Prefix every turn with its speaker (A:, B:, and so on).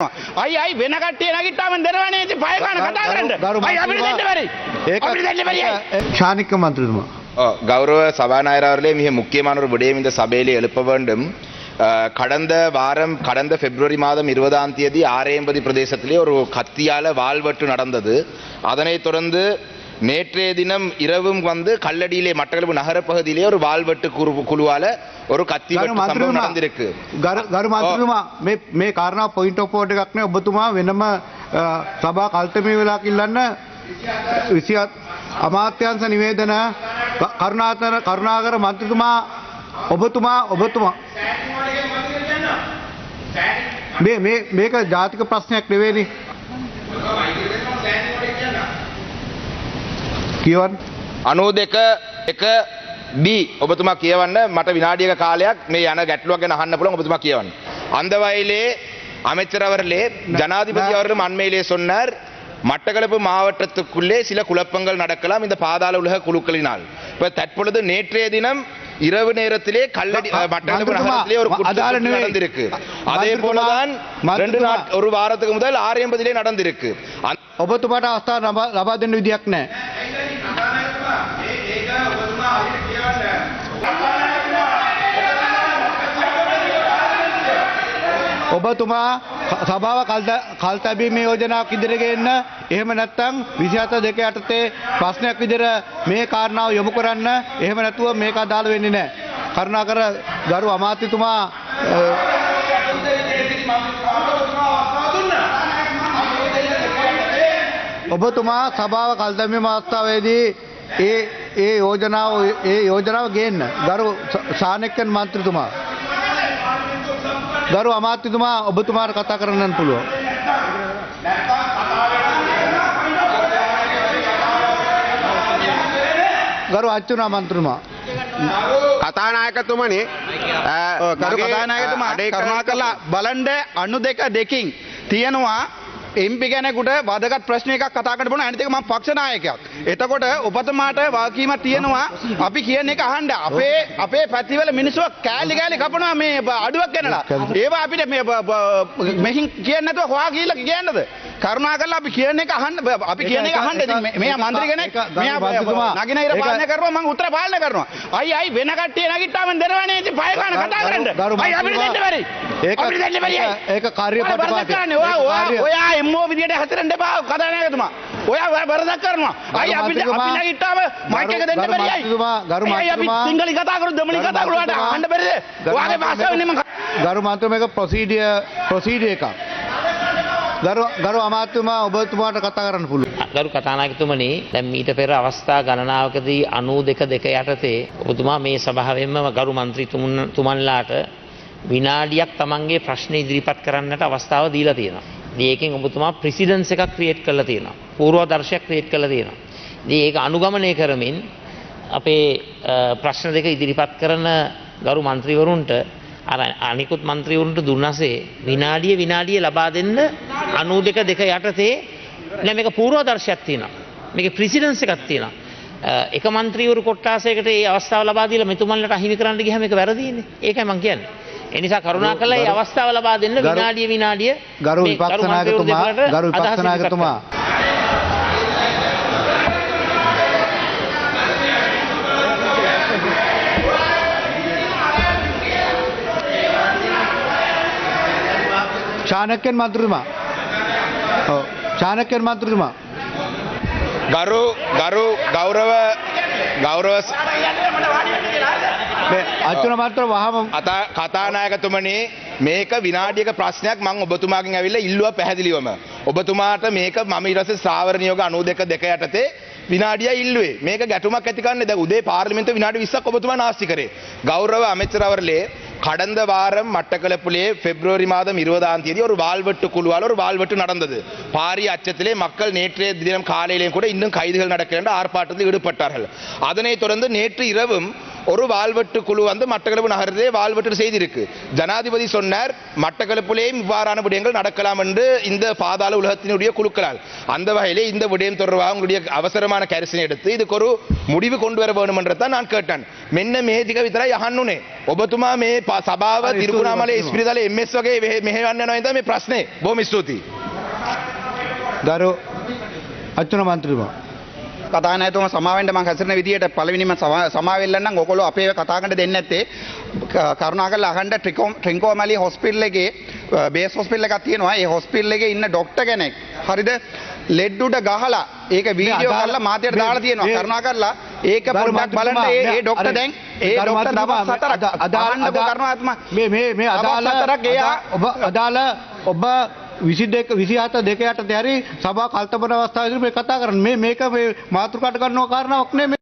A: අයි අයි වෙන කට්ටිය නැගිට්ටාම දෙනවනේ ඉතින් පය ගන්න කතා කරන්න. අයි අපිට දෙන්න බැරි. අපිට දෙන්න බැරි.
B: ஷானிக்க மந்திரிமா
C: கௌரவ சபாநாயகர் அவர்களே மிக முக்கியமான ஒரு விடயம் இந்த சபையிலே எழுப்ப வேண்டும். கடந்த பிப்ரவரி மாதம் 20ஆம் தேதி ஆரேம்பதி பிரதேசத்திலே ஒரு கத்தியால வாள்வெட்டு நடந்தது. அதனைத் தொடர்ந்து நேற்றைய தினம் இரவும் வந்து கல்லடியிலே மட்டக்களப்பு நகர பகுதியிலே ஒரு வாள்வெட்டு குழுவால ஒரு கத்தி வெட்டு சம்பவம் நடந்திருக்கு.
B: ගරු මන්ත්‍රීතුමා මේ කාරණා පොයින්ට් ඔෆ් ඕඩර් එකක් නේ ඔබතුමා වෙනම සභා කල්තමේ වෙලාවක් ඉල්ලන්න 27 අමාත්‍යාංශ නිවේදන කරුණාකර මන්ත්‍රීතුමා ඔබතුමා මේක ජාතික ප්‍රශ්නයක් නෙවෙයිනේ කියවන්න
C: 92 B ඔබතුමා කියවන්න මට විනාඩියක කාලයක් මේ යන ගැටලුවක් ගැන අහන්න පුළුවන් ඔබතුමා කියවන්න. அந்த வகையிலே அமைச்சர் அவர்களே ஜனாதிபதி அவர்களும் அண்மையிலே சொன்னார் மட்டக்களப்பு மாவட்டத்துக்குள்ளே சில குழப்பங்கள் நடக்கலாம் இந்த பாதாள உலக குழுக்களினால். இப்ப தற்பொழுது நேற்றைய தினம் இரவு நேரத்திலே கல்லடி மட்டக்களப்பு நகரத்திலே ஒரு குற்றம் நடந்திருக்கு. அதே போலதான் ஒரு வாரத்துக்கு முதல் ஆரம்பத்திலே நடந்திருக்கு.
B: ඔබතුමාට අවස්ථාව ලබා දෙන්න විදියක් නැහැ. ඔබතුමා සභාව කල්තැබීමේ යෝජනාවක් ඉදිරියට ගෙන්න එහෙම නැත්නම් 27 යටතේ ප්‍රශ්නයක් විදිහට මේ කාරණාව යොමු කරන්න එහෙම නැතුව මේක අදාළ වෙන්නේ නැහැ. කරුණාකර ගරු අමාත්‍යතුමා ඔබතුමා සභාව කල්තැබීම අවස්ථාවේදී ඒ යෝජනාව ගේන්න ගරු ශානෙක්කන් මන්ත්‍රීතුමා ගරු අමාත්‍යතුමා ඔබතුමාට කතා කරන්න පුළුවන්. ගරු අච්චුනා මන්ත්‍රීතුමා
A: කතානායකතුමනි ගරු කතානායකතුමා කරුණාකරලා බලන්න 92 තියෙනවා එම්පි කෙනෙකුට වදගත් ප්‍රශ්න එකක් කතා කරන්න පුළුවන්. අනිත් එක මම පක්ෂ නායකයෙක්. එතකොට ඔබතුමාට වාකීමක් තියෙනවා. අපි කියන එක අහන්න. අපේ පැතිවල මිනිස්සු කෑලි කපනවා මේ අඩුවක් ගන්නලා. ඒවා අපිට මේ මෙහින් කියන්නේ නැතුව හොයා ගිහිල්ලා කියන්නද? කරුණාකරලා අපි කියන එක අහන්න. අපි කියන එක අහන්න. ඉතින් මෙයා മന്ത്രി කෙනෙක්. මෙයා නගිනහිර පාලනය කරනවා මම උත්තර පාලනය කරනවා. අයි වෙන කට්ටිය නැගිට්ටාම දෙනවනේ ඉතින් පය ගන්න කතා කරන්න. අයි අපිට දෙන්න බැරි. අපිට දෙන්න බැරි.
B: ඒක කාර්යපටපාතේ.
A: ඔයා එම්මෝ විදියට හතරෙන් දෙපා කතානායකතුමා. ඔයා වරදක් කරනවා. අයි අපි නැගිට්ටාම මයික් එක දෙන්න බැරි අයි.
B: ගරු
A: අපි සිංහලෙන් කතා කරු දෙමළෙන් කතා කරු වලට අහන්න බැරිද? ඔයාගේ භාෂාවෙන් මම
B: ගරු මන්ත්‍රී මේක ප්‍රොසීඩියර් එකක්. ගරු අමාත්‍යතුමා ඔබතුමාට කතා කරන්න පුළුවන්.
D: ගරු කතානායකතුමනි දැන් මීට පෙර අවස්ථා ගණනාවකදී 92 යටතේ ඔබතුමා මේ සභාවෙන්ම ගරු මන්ත්‍රීතුමන්ලාට විනාඩියක් තමන්ගේ ප්‍රශ්න ඉදිරිපත් කරන්නට අවස්ථාව දීලා තියෙනවා. ඒකෙන් ඔබතුමා ප්‍රෙසිඩන්ස් එකක් ක්‍රියේට් කරලා තියෙනවා. පූර්වාදර්ශයක් ක්‍රියේට් කරලා තියෙනවා. ඉතින් ඒක අනුගමනය කරමින් අපේ ප්‍රශ්න දෙක ඉදිරිපත් කරන ගරු මන්ත්‍රීවරුන්ට අර අනිකුත් මන්ත්‍රීවරුන්ට දුන්නාසේ විනාඩිය ලබා දෙන්න 92 යටතේ නෑ මේක පූර්වාදර්ශයක් තියෙනවා. මේකේ ප්‍රෙසිඩන්ස් එකක් තියෙනවා. එක මන්ත්‍රීවරු කොට්ටාසයකට මේ අවස්ථාව ලබා දීලා මෙතුමන්ලට අහිමි කරන්න ගියාම ඒක වැරදිනේ. ඒකයි මම කියන්නේ. ඒ නිසා කරුණාකරලා මේ අවස්ථාව ලබා දෙන්න විනාඩිය
B: ගරු විපක්ෂ නායකතුමා ශානක්‍යන් මන්ත්‍රීතුමා
C: ගෞරව
B: අච්චුන මාත්‍ර වහම
C: කතානායකතුමනි මේක විනාඩියක ප්‍රශ්නයක් මම ඔබතුමාගෙන් ඇවිල්ලා ඉල්ලුවා පැහැදිලිවම. ඔබතුමාට මේක මම ඊට පස්සේ සාවර නියෝග 92 යටතේ විනාඩිය ඉල්ලුවේ. මේක ගැටුමක් ඇති කරන්නේ දැන් උදේ පාර්ලිමේන්තුවේ විනාඩි 20ක් ඔබතුමා නාස්ති කරේ. கௌரவ அமைச்சர் அவர்களே கடந்த வாரம் மட்டக்களப்பிலே பிப்ரவரி மாதம் 20ஆம் தேதி ஒரு வாள்வெட்டு குழுவால் ஒரு வாள்வெட்டு நடந்தது. பாரிய அச்சத்திலே மக்கள் நேற்றைய தினம் காலையிலேயும் கூட இன்னும் கைதுகள் நடக்கின்ற ஆர்ப்பாட்டத்தில் ஈடுபட்டார்கள். அதனைத் தொடர்ந்து நேற்று இரவும் ஒரு வால்வெட்டு குழு வந்து மட்டக்களப்பு நகரத்திலே வால்வெட்டு செய்திருக்கு. ஜனாதிபதி சொன்னார் மட்டக்களப்பிலேயும் இவ்வாறான விடயங்கள் நடக்கலாம் என்று இந்த பாதாள உலகத்தினுடைய குழுக்களால். அந்த வகையிலே இந்த விடயம் தொடர்பாக உங்களுடைய அவசரமான கரிசனை எடுத்து இதுக்கு ஒரு முடிவு கொண்டு வர வேண்டும் என்றதான் நான் கேட்டேன். මෙන්න මේ ටික විතරයි අහන්නුනේ. ඔබතුමා මේ සභාව තිරුකුණාමලේ ඉස්පිරිතාලේ MS වගේ මෙහෙවන්න යනවා නේද මේ ප්‍රශ්නේ. බොහොම ස්තුතියි.
B: ගරු අච්චුන මන්ත්‍රීතුමා
A: කතානායකතුමා සමාවෙන්න මම හැසිරෙන විදියට පළවෙනිම සමාවෙන්න නම් ඔයගොල්ලෝ අපේ කතා කරන්න දෙන්නේ නැත්තේ කරුණාකරලා අහන්න ට්‍රින්කෝමැලි හොස්පිටල් එකේ බේස් හොස්පිටල් එකක් තියෙනවා. ඒ හොස්පිටල් එකේ ඉන්න ડોක්ටර් කෙනෙක් හරිද ලෙඩ් උඩ ගහලා ඒක වීඩියෝ කරලා මාධ්‍යයට දාලා තියෙනවා. කරුණාකරලා ඒක පොඩ්ඩක් බලන්න. ඒ ડોක්ටර් දැන් ඒ ડોක්ටර් දවස් 4ක් අදාළ කරුණාත්මා
B: මේ අදාළ ඔබ 22 27 දෙක යටතේ හරි සභා කල්පනා අවස්ථාවේදී මේ කතා කරන්නේ මේක මේ මාතෘකාට ගන්නව කාරණාවක් නෙමෙයි.